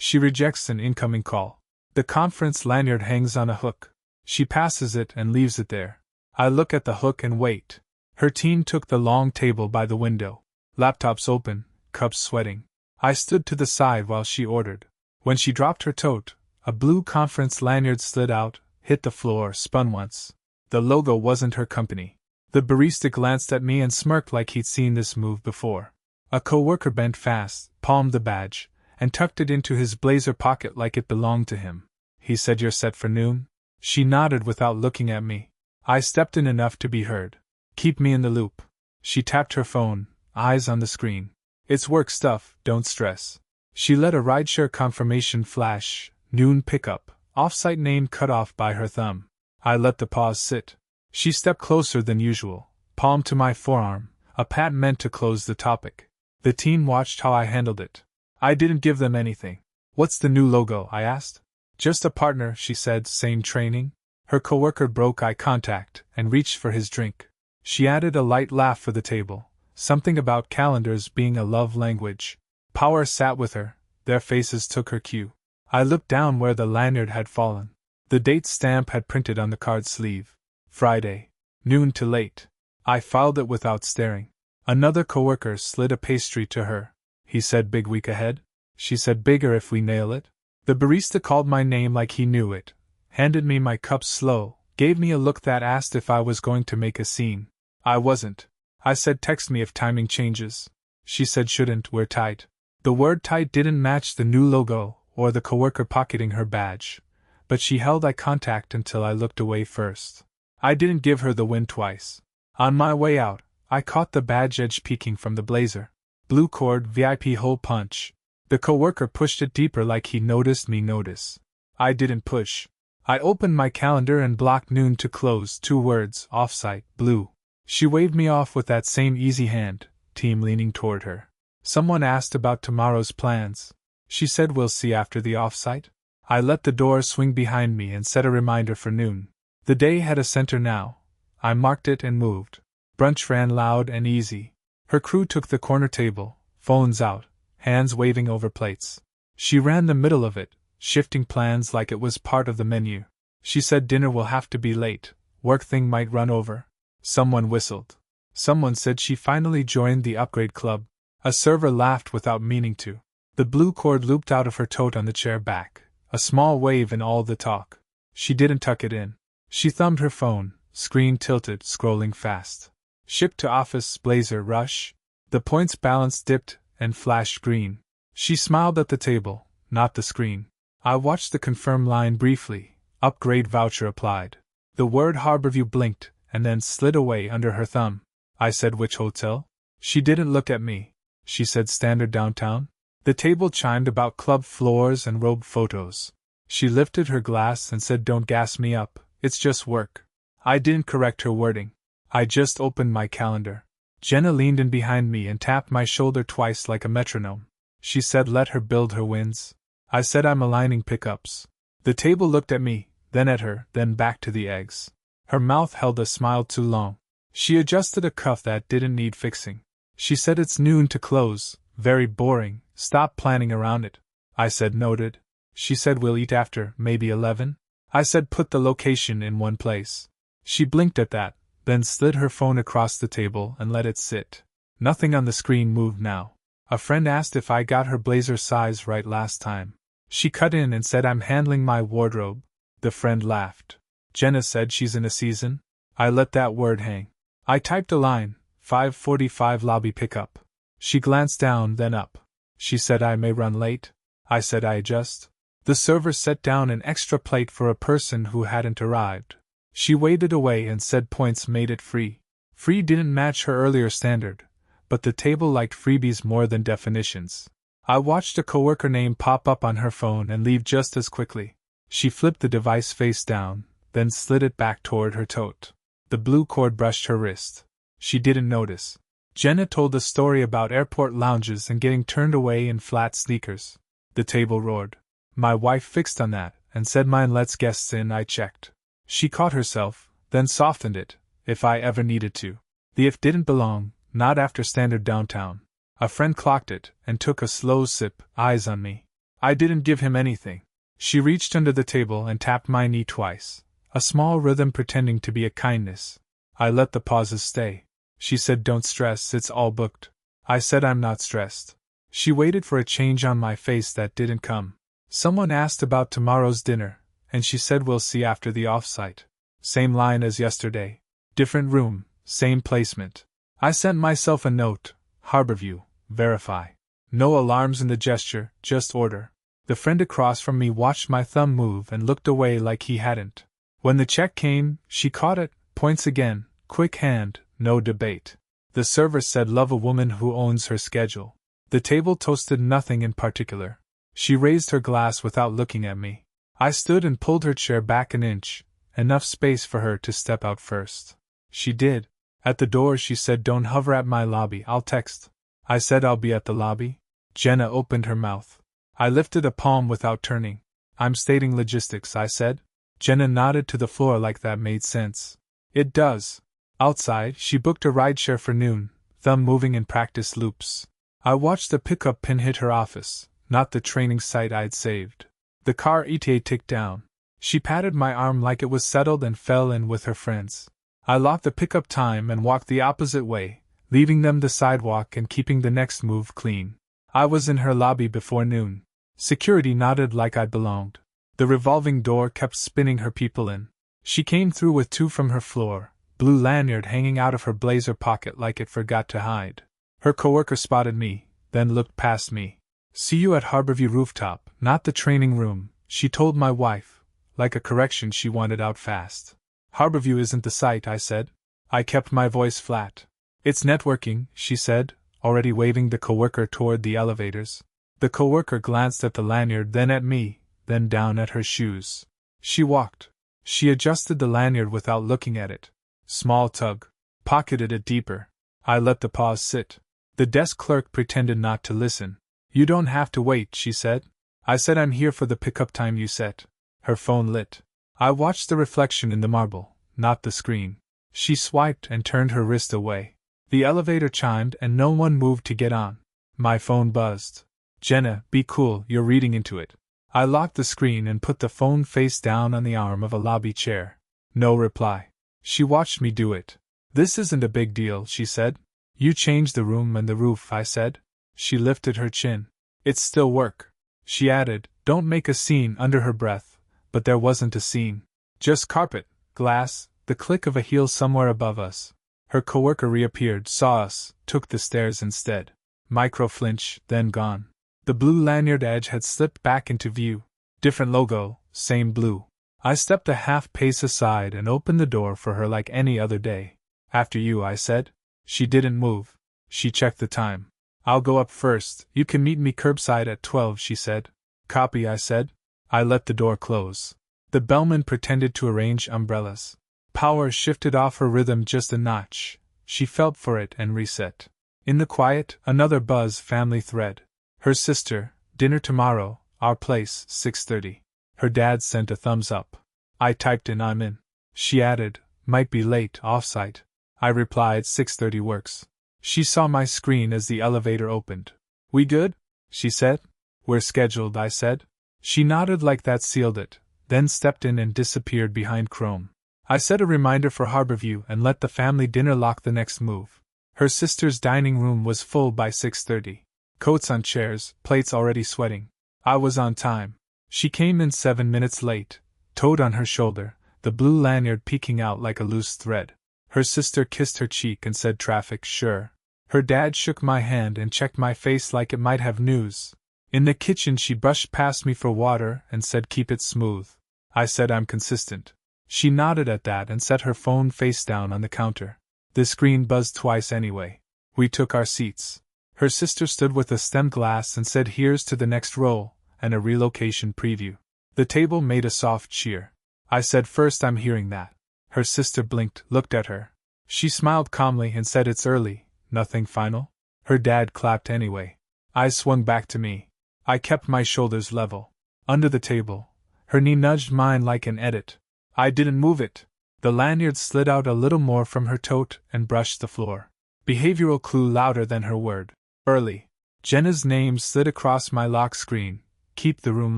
She rejects an incoming call. The conference lanyard hangs on a hook. She passes it and leaves it there. I look at the hook and wait. Her team took the long table by the window. Laptops open, cups sweating. I stood to the side while she ordered. When she dropped her tote, a blue conference lanyard slid out, hit the floor, spun once. The logo wasn't her company. The barista glanced at me and smirked like he'd seen this move before. A coworker bent fast, palmed the badge, and tucked it into his blazer pocket like it belonged to him. He said, "You're set for noon?" She nodded without looking at me. I stepped in enough to be heard. "Keep me in the loop." She tapped her phone, eyes on the screen. "It's work stuff, don't stress." She let a rideshare confirmation flash, noon pickup, offsite name cut off by her thumb. I let the pause sit. She stepped closer than usual, palm to my forearm, a pat meant to close the topic. The team watched how I handled it. I didn't give them anything. "What's the new logo?" I asked. "Just a partner," she said, "same training." Her coworker broke eye contact and reached for his drink. She added a light laugh for the table, something about calendars being a love language. Power sat with her, their faces took her cue. I looked down where the lanyard had fallen. The date stamp had printed on the card sleeve. Friday, noon to late. I filed it without staring. Another coworker slid a pastry to her. He said, "Big week ahead?" She said, "Bigger if we nail it." The barista called my name like he knew it, handed me my cup slow, gave me a look that asked if I was going to make a scene. I wasn't. I said, "Text me if timing changes." She said, "Shouldn't, we're tight." The word tight didn't match the new logo or the coworker pocketing her badge, but she held eye contact until I looked away first. I didn't give her the win twice. On my way out, I caught the badge edge peeking from the blazer. Blue cord, VIP hole punch. The coworker pushed it deeper like he noticed me notice. I didn't push. I opened my calendar and blocked noon to close, 2 words, offsite, blue. She waved me off with that same easy hand, team leaning toward her. Someone asked about tomorrow's plans. She said, "We'll see after the offsite." I let the door swing behind me and set a reminder for noon. The day had a center now. I marked it and moved. Brunch ran loud and easy. Her crew took the corner table, phones out, hands waving over plates. She ran the middle of it, shifting plans like it was part of the menu. She said, "Dinner will have to be late, work thing might run over." Someone whistled. Someone said she finally joined the upgrade club. A server laughed without meaning to. The blue cord looped out of her tote on the chair back, a small wave in all the talk. She didn't tuck it in. She thumbed her phone, screen tilted, scrolling fast. Ship to office, blazer, rush. The points balance dipped and flashed green. She smiled at the table, not the screen. I watched the confirm line briefly, upgrade voucher applied. The word Harborview blinked and then slid away under her thumb. I said, "Which hotel?" She didn't look at me. She said, "Standard downtown." The table chimed about club floors and robed photos. She lifted her glass and said, "Don't gas me up, it's just work." I didn't correct her wording. I just opened my calendar. Jenna leaned in behind me and tapped my shoulder twice like a metronome. She said, "Let her build her wins." I said, "I'm aligning pickups." The table looked at me, then at her, then back to the eggs. Her mouth held a smile too long. She adjusted a cuff that didn't need fixing. She said, "It's noon to close, very boring, stop planning around it." I said, "Noted." She said, "We'll eat after, maybe 11? I said, "Put the location in one place." She blinked at that, then slid her phone across the table and let it sit. Nothing on the screen moved now. A friend asked if I got her blazer size right last time. She cut in and said, "I'm handling my wardrobe." The friend laughed. Jenna said, "She's in a season?" I let that word hang. I typed a line, 5:45 lobby pickup. She glanced down, then up. She said, "I may run late." I said, "I adjust." The server set down an extra plate for a person who hadn't arrived. She waved it away and said points made it free. Free didn't match her earlier standard, but the table liked freebies more than definitions. I watched a coworker name pop up on her phone and leave just as quickly. She flipped the device face down, then slid it back toward her tote. The blue cord brushed her wrist. She didn't notice. Jenna told a story about airport lounges and getting turned away in flat sneakers. The table roared. My wife fixed on that and said, "Mine lets guests in." I checked. She caught herself, then softened it, "if I ever needed to." The "if" didn't belong, not after standard downtown. A friend clocked it and took a slow sip, eyes on me. I didn't give him anything. She reached under the table and tapped my knee twice, a small rhythm pretending to be a kindness. I let the pauses stay. She said, "Don't stress, it's all booked." I said, "I'm not stressed." She waited for a change on my face that didn't come. Someone asked about tomorrow's dinner, and she said, "We'll see after the offsite." Same line as yesterday. Different room, same placement. I sent myself a note, Harborview, verify. No alarms in the gesture, just order. The friend across from me watched my thumb move and looked away like he hadn't. When the check came, she caught it, points again, quick hand, no debate. The server said, "Love a woman who owns her schedule." The table toasted nothing in particular. She raised her glass without looking at me. I stood and pulled her chair back an inch, enough space for her to step out first. She did. At the door she said, "Don't hover at my lobby, I'll text." I said, "I'll be at the lobby." Jenna opened her mouth. I lifted a palm without turning. "I'm stating logistics," I said. Jenna nodded to the floor like that made sense. "It does." Outside, she booked a rideshare for noon, thumb moving in practice loops. I watched the pickup pin hit her office, not the training site I'd saved. The car ETA ticked down. She patted my arm like it was settled and fell in with her friends. I locked the pickup time and walked the opposite way, leaving them the sidewalk and keeping the next move clean. I was in her lobby before noon. Security nodded like I belonged. The revolving door kept spinning her people in. She came through with two from her floor, blue lanyard hanging out of her blazer pocket like it forgot to hide. Her coworker spotted me, then looked past me. "See you at Harborview rooftop, not the training room," she told my wife, like a correction she wanted out fast. "Harborview isn't the site," I said. I kept my voice flat. "It's networking," she said, already waving the coworker toward the elevators. The coworker glanced at the lanyard, then at me, then down at her shoes. She walked. She adjusted the lanyard without looking at it. Small tug. Pocketed it deeper. I let the pause sit. The desk clerk pretended not to listen. "You don't have to wait," she said. I said, "I'm here for the pickup time you set." Her phone lit. I watched the reflection in the marble, not the screen. She swiped and turned her wrist away. The elevator chimed and no one moved to get on. My phone buzzed. "Jenna, be cool, you're reading into it." I locked the screen and put the phone face down on the arm of a lobby chair. No reply. She watched me do it. "This isn't a big deal," she said. "You changed the room and the roof," I said. She lifted her chin. "It's still work." She added, "Don't make a scene," under her breath, but there wasn't a scene. Just carpet, glass, the click of a heel somewhere above us. Her coworker reappeared, saw us, took the stairs instead. Micro flinch, then gone. The blue lanyard edge had slipped back into view. Different logo, same blue. I stepped a half pace aside and opened the door for her like any other day. "After you," I said. She didn't move. She checked the time. "I'll go up first, you can meet me curbside at 12, she said. "Copy," I said. I let the door close. The bellman pretended to arrange umbrellas. Power shifted off her rhythm just a notch. She felt for it and reset. In the quiet, another buzz family thread. Her sister, dinner tomorrow, our place, 6:30. Her dad sent a thumbs up. I typed in, "I'm in." She added, "Might be late, offsite." I replied, 6:30 works. She saw my screen as the elevator opened. "We good?" she said. "We're scheduled," I said. She nodded like that sealed it, then stepped in and disappeared behind Chrome. I set a reminder for Harborview and let the family dinner lock the next move. Her sister's dining room was full by 6:30. Coats on chairs, plates already sweating. I was on time. She came in 7 minutes late, toad on her shoulder, the blue lanyard peeking out like a loose thread. Her sister kissed her cheek and said, "Traffic, sure." Her dad shook my hand and checked my face like it might have news. In the kitchen she brushed past me for water and said, "Keep it smooth." I said, "I'm consistent." She nodded at that and set her phone face down on the counter. The screen buzzed twice anyway. We took our seats. Her sister stood with a stemmed glass and said, "Here's to the next roll," and a relocation preview. The table made a soft cheer. I said, "First I'm hearing that." Her sister blinked, looked at her. She smiled calmly and said, "It's early, nothing final?" Her dad clapped anyway. Eyes swung back to me. I kept my shoulders level. Under the table, her knee nudged mine like an edit. I didn't move it. The lanyard slid out a little more from her tote and brushed the floor. Behavioral clue louder than her word. Early. Jenna's name slid across my lock screen, Keep the room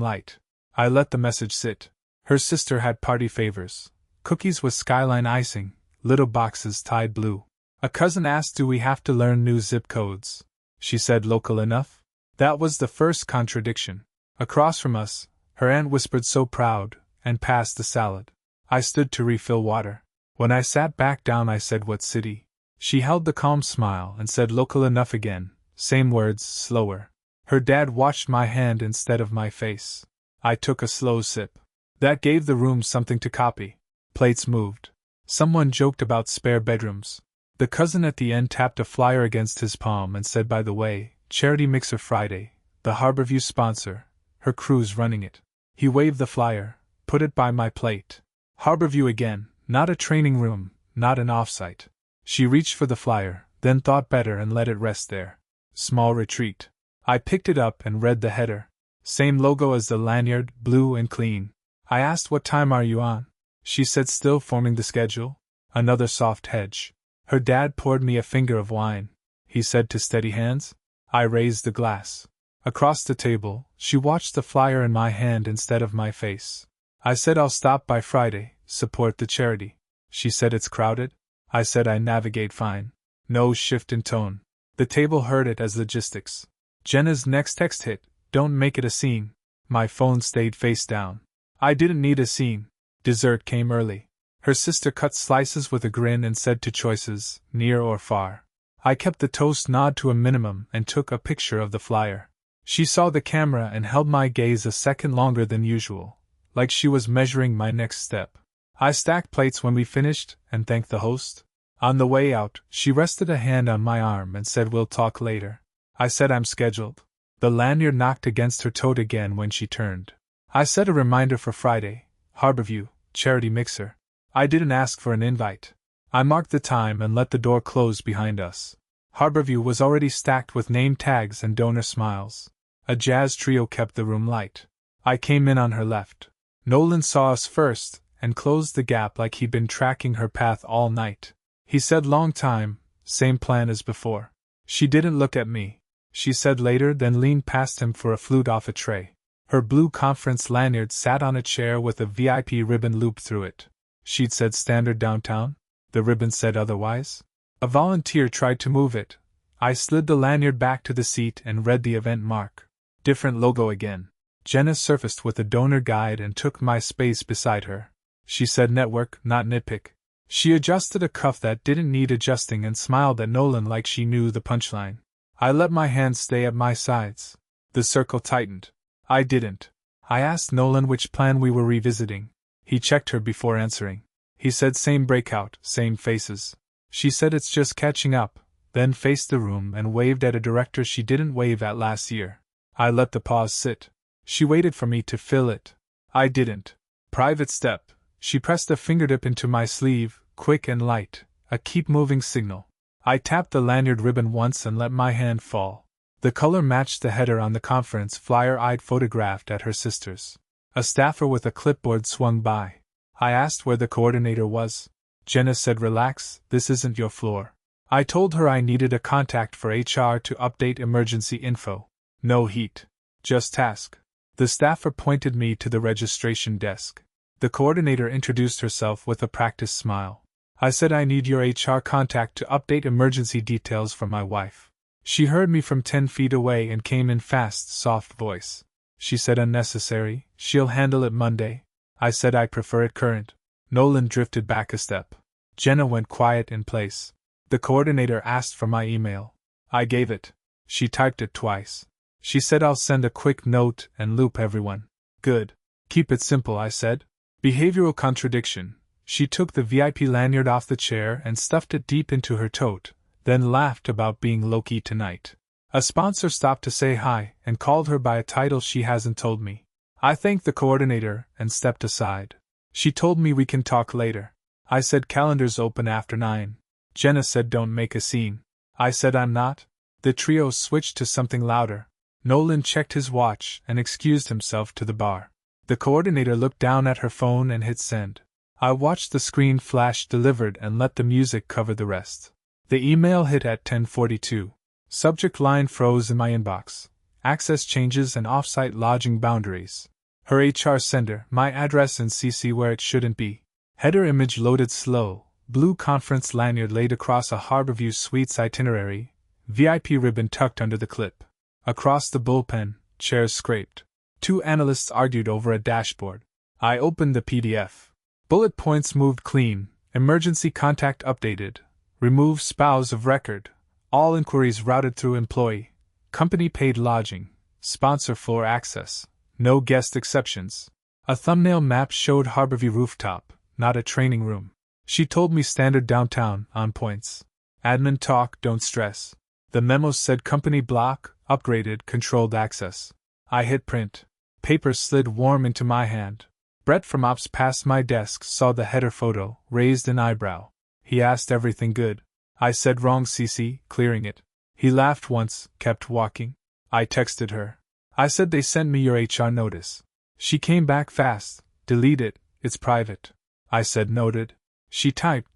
light. I let the message sit. Her sister had party favors. Cookies with skyline icing, little boxes tied blue. A cousin asked, do we have to learn new zip codes? She said, local enough? That was the first contradiction. Across from us, her aunt whispered, so proud, and passed the salad. I stood to refill water. When I sat back down, I said, what city? She held the calm smile and said, local enough again, same words, slower. Her dad watched my hand instead of my face. I took a slow sip. That gave the room something to copy. Plates moved. Someone joked about spare bedrooms. The cousin at the end tapped a flyer against his palm and said, by the way, Charity Mixer Friday, the Harborview sponsor, her crew's running it. He waved the flyer, put it by my plate. Harborview again, not a training room, not an offsite. She reached for the flyer, then thought better and let it rest there. Small retreat. I picked it up and read the header. Same logo as the lanyard, blue and clean. I asked, what time are you on? She said, still forming the schedule. Another soft hedge. Her dad poured me a finger of wine. He said to steady hands. I raised the glass. Across the table, she watched the flyer in my hand instead of my face. I said, I'll stop by Friday, support the charity. She said, it's crowded? I said, I navigate fine. No shift in tone. The table heard it as logistics. Jenna's next text hit, don't make it a scene. My phone stayed face down. I didn't need a scene. Dessert came early. Her sister cut slices with a grin and said, to choices, near or far. I kept the toast nod to a minimum and took a picture of the flyer. She saw the camera and held my gaze a second longer than usual, like she was measuring my next step. I stacked plates when we finished and thanked the host. On the way out, she rested a hand on my arm and said, we'll talk later. I said, I'm scheduled. The lanyard knocked against her tote again when she turned. I set a reminder for Friday, Harborview, Charity Mixer. I didn't ask for an invite. I marked the time and let the door close behind us. Harborview was already stacked with name tags and donor smiles. A jazz trio kept the room light. I came in on her left. Nolan saw us first and closed the gap like he'd been tracking her path all night. He said, long time, same plan as before. She didn't look at me. She said later, then leaned past him for a flute off a tray. Her blue conference lanyard sat on a chair with a VIP ribbon looped through it. She'd said standard downtown. The ribbon said otherwise. A volunteer tried to move it. I slid the lanyard back to the seat and read the event mark. Different logo again. Jenna surfaced with a donor guide and took my space beside her. She said network, not nitpick. She adjusted a cuff that didn't need adjusting and smiled at Nolan like she knew the punchline. I let my hands stay at my sides. The circle tightened. I didn't. I asked Nolan which plan we were revisiting. He checked her before answering. He said, same breakout, same faces. She said, it's just catching up, then faced the room and waved at a director she didn't wave at last year. I let the pause sit. She waited for me to fill it. I didn't. Private step. She pressed a fingertip into my sleeve, quick and light, a keep moving signal. I tapped the lanyard ribbon once and let my hand fall. The color matched the header on the conference flyer I'd photographed at her sister's. A staffer with a clipboard swung by. I asked where the coordinator was. Jenna said, relax, this isn't your floor. I told her I needed a contact for HR to update emergency info. No heat. Just task. The staffer pointed me to the registration desk. The coordinator introduced herself with a practiced smile. I said, I need your HR contact to update emergency details for my wife. She heard me from 10 feet away and came in fast, soft voice. She said, unnecessary, she'll handle it Monday. I said, I prefer it current. Nolan drifted back a step. Jenna went quiet in place. The coordinator asked for my email. I gave it. She typed it twice. She said, I'll send a quick note and loop everyone. Good. Keep it simple, I said. Behavioral contradiction. She took the VIP lanyard off the chair and stuffed it deep into her tote, then laughed about being low-key tonight. A sponsor stopped to say hi and called her by a title she hasn't told me. I thanked the coordinator and stepped aside. She told me we can talk later. I said, calendars open after 9. Jenna said, don't make a scene. I said, I'm not. The trio switched to something louder. Nolan checked his watch and excused himself to the bar. The coordinator looked down at her phone and hit send. I watched the screen flash delivered and let the music cover the rest. The email hit at 10:42. Subject line froze in my inbox. access changes and off-site lodging boundaries. Her HR sender, my address and CC where it shouldn't be. Header image loaded slow, blue conference lanyard laid across a Harborview Suites itinerary, VIP ribbon tucked under the clip. Across the bullpen, chairs scraped. 2 analysts argued over a dashboard. I opened the PDF. Bullet points moved clean, emergency contact updated, remove spouse of record, all inquiries routed through employee, company paid lodging, sponsor floor access, no guest exceptions. A thumbnail map showed Harborview rooftop, not a training room. She told me standard downtown, on points. Admin talk, don't stress. The memo said company block, upgraded, controlled access. I hit print. Paper slid warm into my hand. Brett from Ops passed my desk, saw the header photo, raised an eyebrow. He asked everything good. I said wrong CC, clearing it. He laughed once, kept walking. I texted her. I said they sent me your HR notice. She came back fast. Delete it, it's private. I said noted. She typed, ...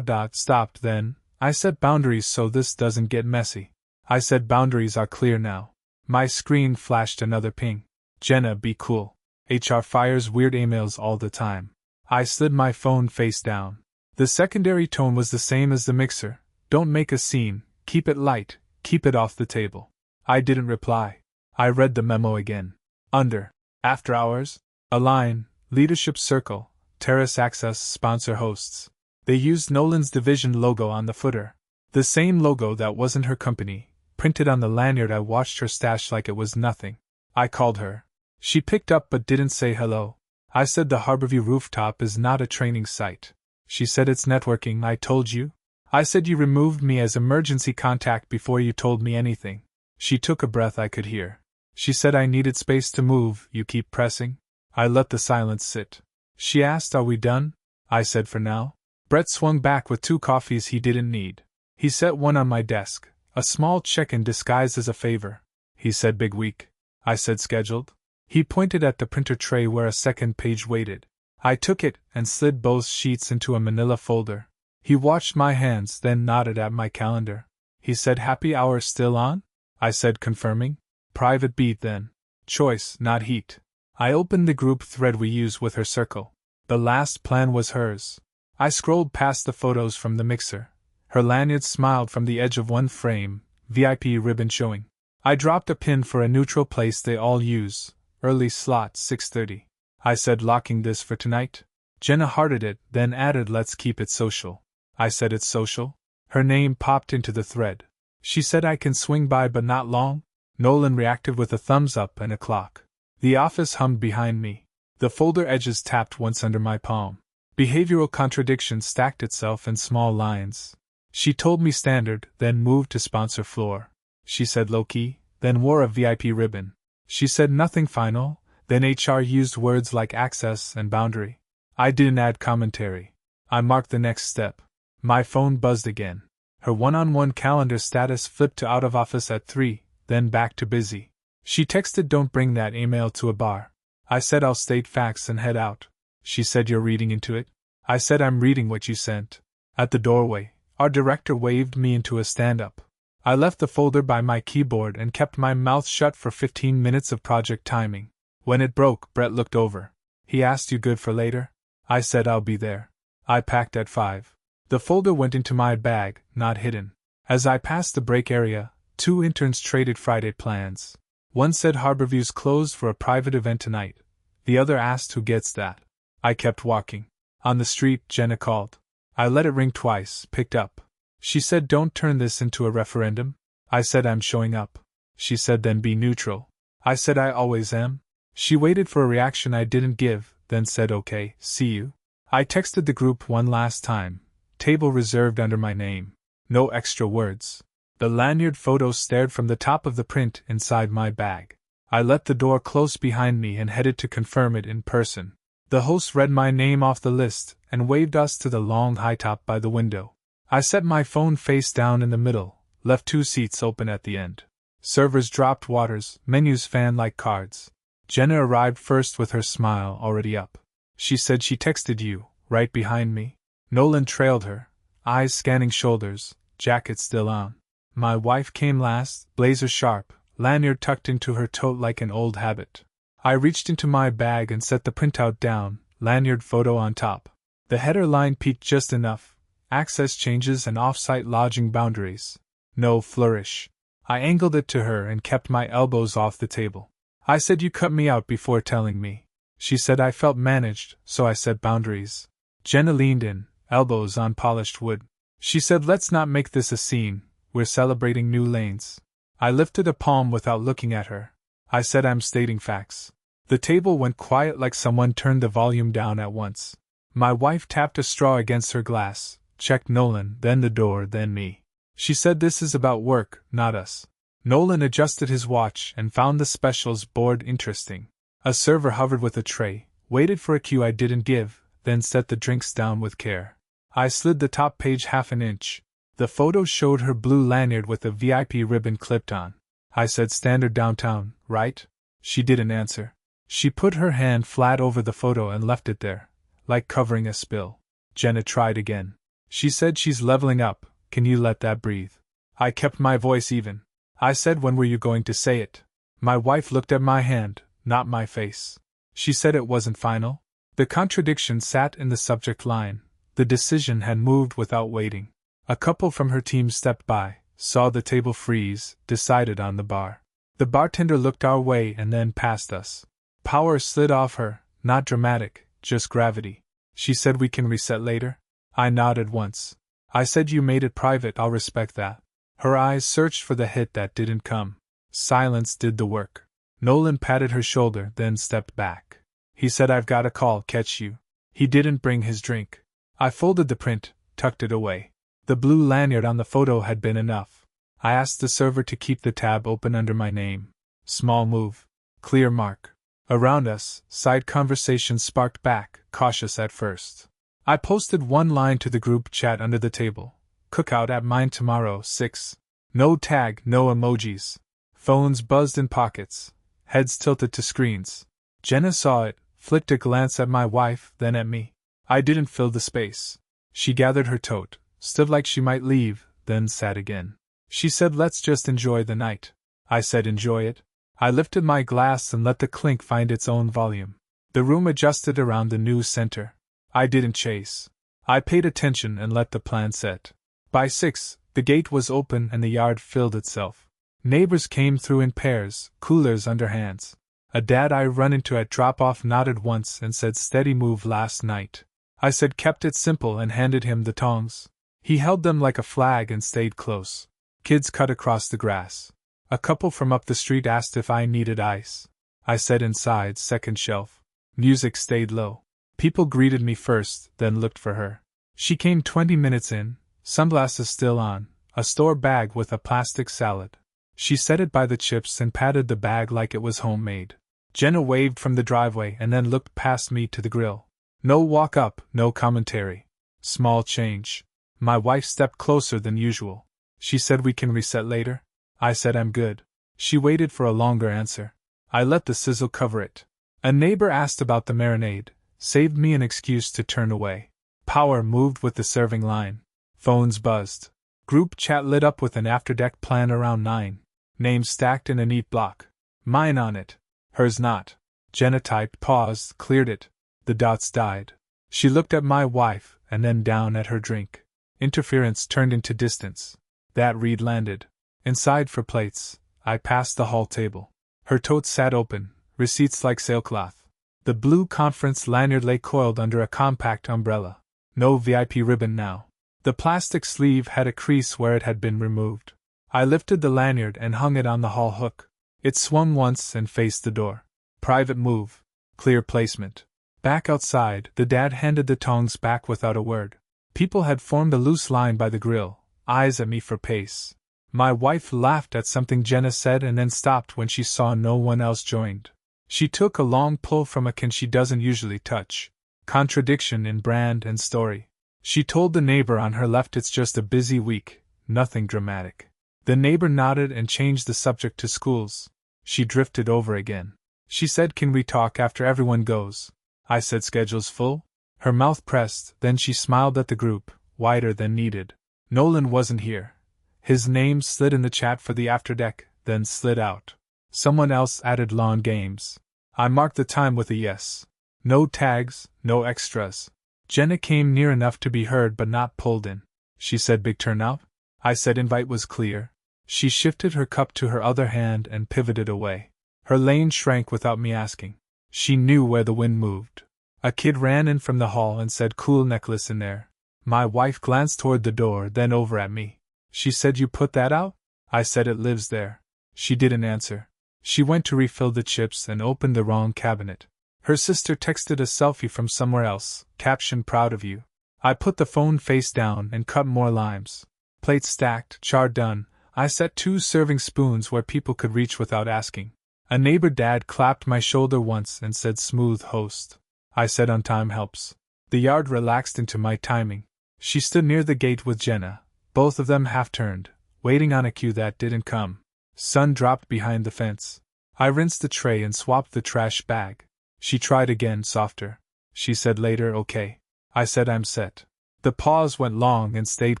stopped then. I set boundaries so this doesn't get messy. I said boundaries are clear now. My screen flashed another ping. Jenna, be cool. HR fires weird emails all the time. I slid my phone face down. The secondary tone was the same as the mixer. Don't make a scene, keep it light, keep it off the table. I didn't reply. I read the memo again. Under. After hours. A line. Leadership circle. Terrace access sponsor hosts. They used Nolan's division logo on the footer. The same logo that wasn't her company, printed on the lanyard. I watched her stash like it was nothing. I called her. She picked up but didn't say hello. I said the Harborview rooftop is not a training site. She said it's networking. I told you? I said you removed me as emergency contact before you told me anything. She took a breath I could hear. She said I needed space to move. You keep pressing? I let the silence sit. She asked, are we done? I said for now. Brett swung back with 2 coffees he didn't need. He set one on my desk, a small check-in disguised as a favor. He said big week. I said scheduled. He pointed at the printer tray where a second page waited. I took it and slid both sheets into a manila folder. He watched my hands, then nodded at my calendar. He said happy hour still on? I said confirming. Private beat then. Choice, not heat. I opened the group thread we use with her circle. The last plan was hers. I scrolled past the photos from the mixer. Her lanyard smiled from the edge of one frame, VIP ribbon showing. I dropped a pin for a neutral place they all use, early slot 6:30. I said locking this for tonight. Jenna hearted it, then added let's keep it social. I said it's social. Her name popped into the thread. She said I can swing by but not long. Nolan reacted with a thumbs up and a clock. The office hummed behind me. The folder edges tapped once under my palm. Behavioral contradiction stacked itself in small lines. She told me standard, then moved to sponsor floor. She said low-key, then wore a VIP ribbon. She said nothing final, then HR used words like access and boundary. I didn't add commentary. I marked the next step. My phone buzzed again. Her one-on-one calendar status flipped to out of office at 3, then back to busy. She texted don't bring that email to a bar. I said I'll state facts and head out. She said you're reading into it? I said I'm reading what you sent. At the doorway, our director waved me into a stand-up. I left the folder by my keyboard and kept my mouth shut for 15 minutes of project timing. When it broke, Brett looked over. He asked you good for later? I said I'll be there. I packed at 5. The folder went into my bag, not hidden. As I passed the break area, 2 interns traded Friday plans. One said Harborview's closed for a private event tonight. The other asked who gets that. I kept walking. On the street, Jenna called. I let it ring twice, picked up. She said don't turn this into a referendum. I said I'm showing up. She said then be neutral. I said I always am. She waited for a reaction I didn't give, then said okay, see you. I texted the group one last time. Table reserved under my name. No extra words. The lanyard photo stared from the top of the print inside my bag. I let the door close behind me and headed to confirm it in person. The host read my name off the list and waved us to the long high top by the window. I set my phone face down in the middle, left 2 seats open at the end. Servers dropped waters, menus fanned like cards. Jenna arrived first with her smile already up. She said she texted you, right behind me. Nolan trailed her, eyes scanning shoulders, jacket still on. My wife came last, blazer sharp, lanyard tucked into her tote like an old habit. I reached into my bag and set the printout down, lanyard photo on top. The header line peaked just enough, access changes and off-site lodging boundaries. No flourish. I angled it to her and kept my elbows off the table. I said you cut me out before telling me. She said I felt managed, so I set boundaries. Jenna leaned in, elbows on polished wood. She said let's not make this a scene, we're celebrating new lanes. I lifted a palm without looking at her. I said I'm stating facts. The table went quiet like someone turned the volume down at once. My wife tapped a straw against her glass, checked Nolan, then the door, then me. She said this is about work, not us. Nolan adjusted his watch and found the specials board interesting. A server hovered with a tray, waited for a cue I didn't give, then set the drinks down with care. I slid the top page half an inch. The photo showed her blue lanyard with a VIP ribbon clipped on. I said standard downtown, right? She didn't answer. She put her hand flat over the photo and left it there, like covering a spill. Jenna tried again. She said she's leveling up, can you let that breathe? I kept my voice even. I said when were you going to say it? My wife looked at my hand, not my face. She said it wasn't final. The contradiction sat in the subject line. The decision had moved without waiting. A couple from her team stepped by, saw the table freeze, decided on the bar. The bartender looked our way and then past us. Power slid off her, not dramatic, just gravity. She said we can reset later? I nodded once. I said you made it private, I'll respect that. Her eyes searched for the hit that didn't come. Silence did the work. Nolan patted her shoulder, then stepped back. He said I've got a call, catch you. He didn't bring his drink. I folded the print, tucked it away. The blue lanyard on the photo had been enough. I asked the server to keep the tab open under my name. Small move. Clear mark. Around us, side conversations sparked back, cautious at first. I posted one line to the group chat under the table. Cookout at mine tomorrow, 6. No tag, no emojis. Phones buzzed in pockets. Heads tilted to screens. Jenna saw it, flicked a glance at my wife, then at me. I didn't fill the space. She gathered her tote, stood like she might leave, then sat again. She said let's just enjoy the night. I said enjoy it. I lifted my glass and let the clink find its own volume. The room adjusted around the news center. I didn't chase. I paid attention and let the plan set. By 6, the gate was open and the yard filled itself. Neighbors came through in pairs, coolers under hands. A dad I run into at drop-off nodded once and said steady move last night. I said kept it simple and handed him the tongs. He held them like a flag and stayed close. Kids cut across the grass. A couple from up the street asked if I needed ice. I said inside, second shelf. Music stayed low. People greeted me first, then looked for her. She came 20 minutes in, sunglasses still on, a store bag with a plastic salad. She set it by the chips and patted the bag like it was homemade. Jenna waved from the driveway and then looked past me to the grill. No walk up, no commentary. Small change. My wife stepped closer than usual. She said we can reset later? I said I'm good. She waited for a longer answer. I let the sizzle cover it. A neighbor asked about the marinade, saved me an excuse to turn away. Power moved with the serving line. Phones buzzed. Group chat lit up with an after-deck plan around 9. Names stacked in a neat block. Mine on it. Hers not. Jenna typed, paused, cleared it. The dots died. She looked at my wife, and then down at her drink. Interference turned into distance. That read landed. Inside for plates, I passed the hall table. Her tote sat open, receipts like sailcloth. The blue conference lanyard lay coiled under a compact umbrella. No VIP ribbon now. The plastic sleeve had a crease where it had been removed. I lifted the lanyard and hung it on the hall hook. It swung once and faced the door. Private move. Clear placement. Back outside, the dad handed the tongs back without a word. People had formed a loose line by the grill, eyes at me for pace. My wife laughed at something Jenna said and then stopped when she saw no one else joined. She took a long pull from a can she doesn't usually touch. Contradiction in brand and story. She told the neighbor on her left it's just a busy week, nothing dramatic. The neighbor nodded and changed the subject to schools. She drifted over again. She said can we talk after everyone goes? I said schedule's full? Her mouth pressed, then she smiled at the group, wider than needed. Nolan wasn't here. His name slid in the chat for the afterdeck, then slid out. Someone else added lawn games. I marked the time with a yes. No tags, no extras. Jenna came near enough to be heard but not pulled in. She said big turnout? I said invite was clear. She shifted her cup to her other hand and pivoted away. Her lane shrank without me asking. She knew where the wind moved. A kid ran in from the hall and said cool necklace in there. My wife glanced toward the door, then over at me. She said you put that out? I said it lives there. She didn't answer. She went to refill the chips and opened the wrong cabinet. Her sister texted a selfie from somewhere else, caption proud of you. I put the phone face down and cut more limes. Plate stacked, char done. I set 2 serving spoons where people could reach without asking. A neighbor dad clapped my shoulder once and said smooth host. I said on time helps. The yard relaxed into my timing. She stood near the gate with Jenna, both of them half-turned, waiting on a cue that didn't come. Sun dropped behind the fence. I rinsed the tray and swapped the trash bag. She tried again, softer. She said later, okay. I said I'm set. The pause went long and stayed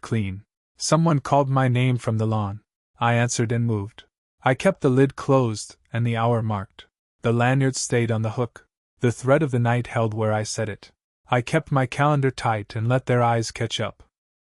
clean. Someone called my name from the lawn. I answered and moved. I kept the lid closed and the hour marked. The lanyard stayed on the hook. The thread of the night held where I set it. I kept my calendar tight and let their eyes catch up.